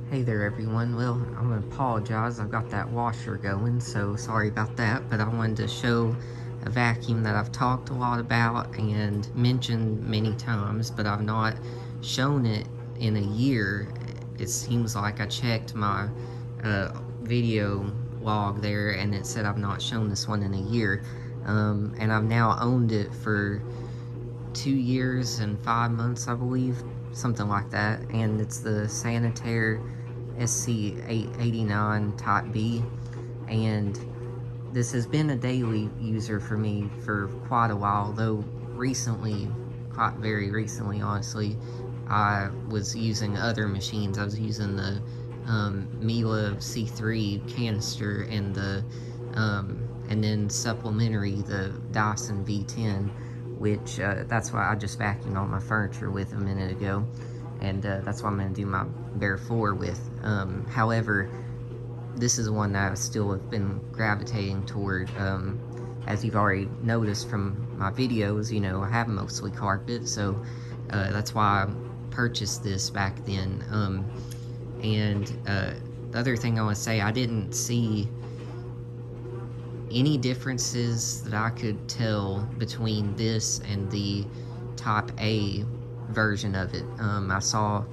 Hey there everyone. Well, I'm gonna apologize. I've got that washer going, so sorry about that, but I wanted to show a vacuum that I've talked a lot about and mentioned many times, but I've not shown it in a year. It seems like I checked my video log there and it said I've not shown this one in a year. And I've now owned it for 2 years and 5 months, I believe, something like that. And it's the Sanitaire SC889B, and this has been a daily user for me for quite a while, though recently, quite very recently, honestly, I was using other machines. I was using the Miele C3 canister and the and then supplementary the Dyson V10, which that's why I just vacuumed all my furniture with a minute ago, and that's what I'm going to do my bare floor with. However, this is one that I still have been gravitating toward. As you've already noticed from my videos, you know, I have mostly carpet, so that's why I purchased this back then. And the other thing I want to say, I didn't see any differences that I could tell between this and the Type A version of it. I saw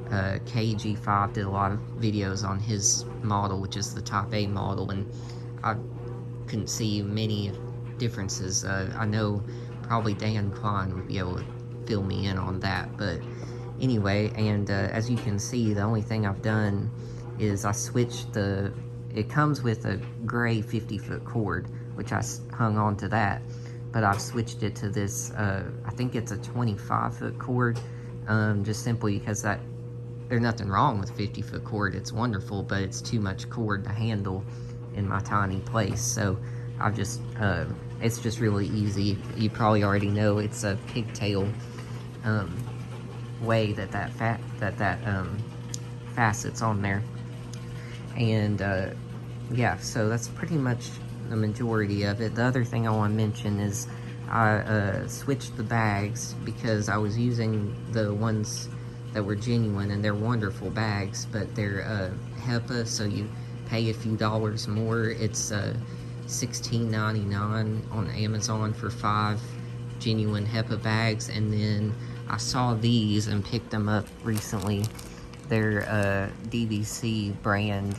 KG5 did a lot of videos on his model, which is the Type A model, and I couldn't see many differences. I know probably Dan Klein would be able to fill me in on that, but anyway, and as you can see, the only thing I've done is I switched it comes with a gray 50-foot cord, which I hung on to that, but I've switched it to this, I think it's a 25-foot cord, just simply because there's nothing wrong with 50-foot cord. It's wonderful, but it's too much cord to handle in my tiny place. So I've just, it's just really easy. You probably already know it's a pigtail way that facet's on there. And yeah, so that's pretty much the majority of it. The other thing I want to mention is I switched the bags because I was using the ones that were genuine, and they're wonderful bags, but they're HEPA, so you pay a few dollars more. It's $16.99 on Amazon for 5 genuine HEPA bags, and then I saw these and picked them up recently. They're DVC brand.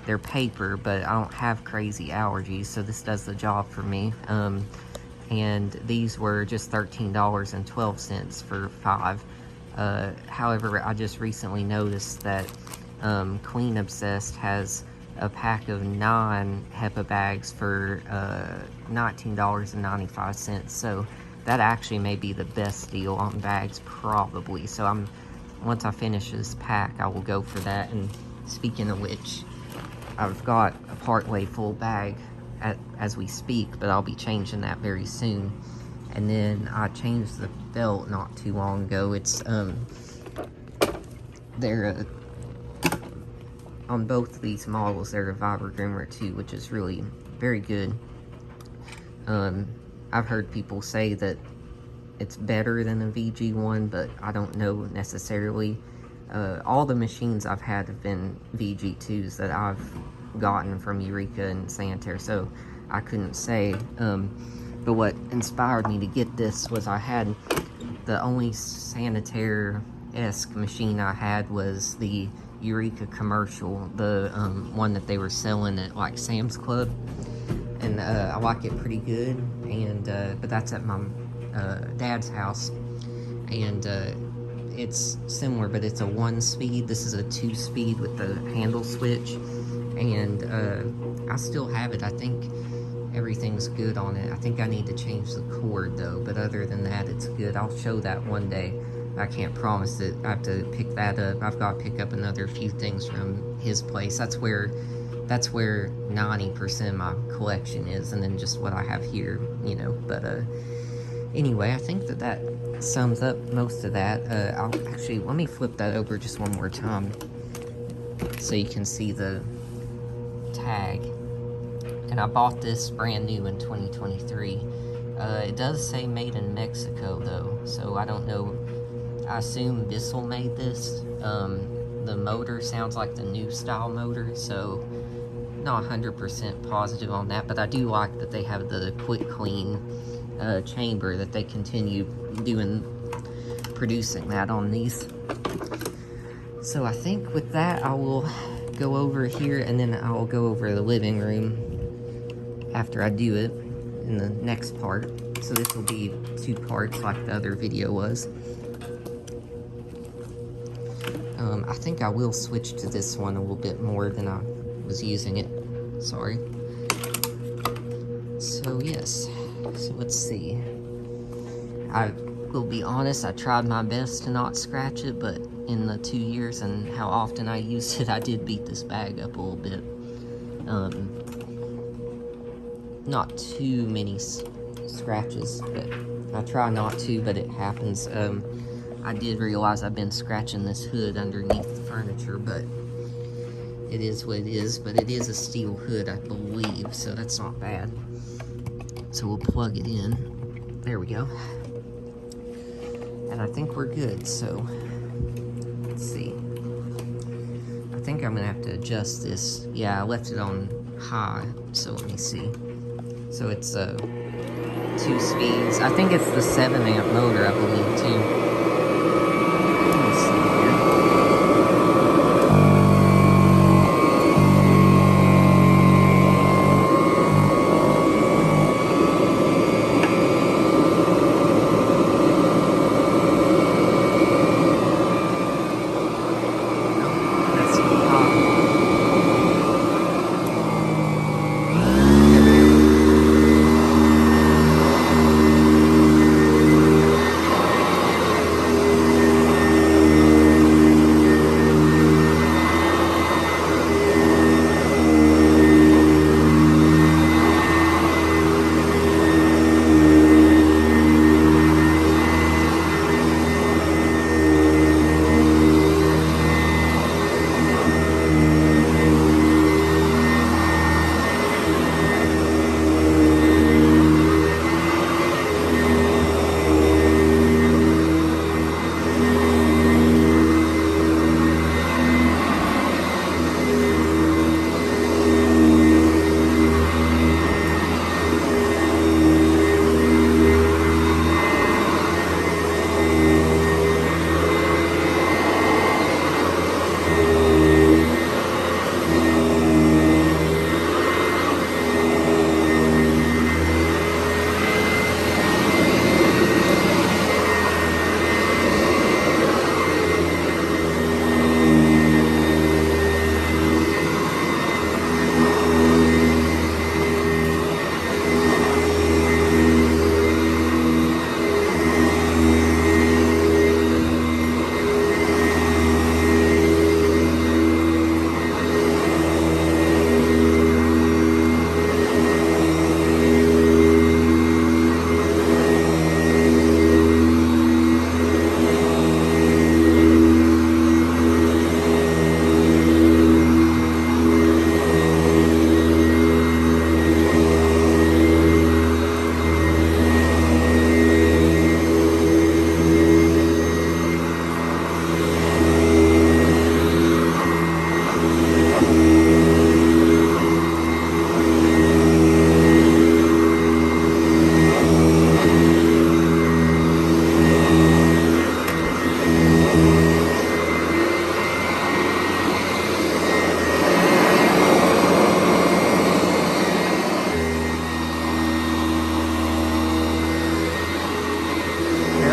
They're paper, but I don't have crazy allergies, so this does the job for me. And these were just $13.12 for 5. However, I just recently noticed that Queen Obsessed has a pack of 9 HEPA bags for $19.95, so that actually may be the best deal on bags, probably. So once I finish this pack, I will go for that. And speaking of which, I've got a partway full bag as we speak, but I'll be changing that very soon. And then I changed the belt not too long ago. It's they're on both of these models, they're a Viber Groomer 2, which is really very good. I've heard people say that it's better than a VG1, but I don't know necessarily. All the machines I've had have been VG2s that I've gotten from Eureka and Sanitaire, so I couldn't say. But what inspired me to get this was I had the only Sanitaire-esque machine I had was the Eureka commercial, the one that they were selling at like Sam's Club, and I like it pretty good. And but that's at my dad's house, and it's similar, but it's a 1-speed. This is a 2-speed with the handle switch, and I still have it. I think everything's good on it. I think I need to change the cord though, but other than that, it's good. I'll show that one day. I can't promise it. I have to pick that up. I've got to pick up another few things from his place. That's where 90% of my collection is, and then just what I have here, you know. But anyway, I think that sums up most of that. Actually, let me flip that over just one more time so you can see the tag. And I bought this brand new in 2023. It does say made in Mexico though, so I don't know. I assume Bissell made this. The the motor sounds like the new style motor, so not 100% positive on that, but I do like that they have the quick clean chamber, that they continue producing that on these. So I think with that, I will go over here, and then I'll go over the living room after I do it in the next part. So this will be 2 parts like the other video was. I think I will switch to this one a little bit more than I was using it. Sorry. So yes, so let's see. I will be honest, I tried my best to not scratch it, but in the 2 years and how often I used it, I did beat this bag up a little bit. Not too many scratches, but I try not to, but it happens. I did realize I've been scratching this hood underneath the furniture, but it is what it is. But it is a steel hood, I believe, so that's not bad. So we'll plug it in. There we go. And I think we're good, so let's see. I think I'm gonna have to adjust this. Yeah, I left it on high, so let me see. So it's 2 speeds. I think it's the 7-amp motor, I believe, too. Let's see here.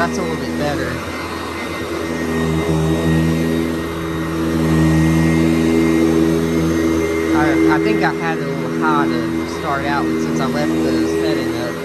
That's a little bit better. I think I had it a little high to start out with since I left the setting up.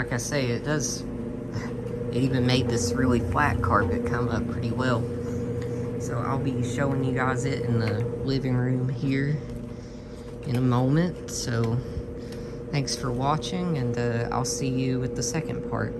like I say, it even made this really flat carpet come up pretty well. So I'll be showing you guys it in the living room here in a moment. So thanks for watching, and I'll see you with the second part.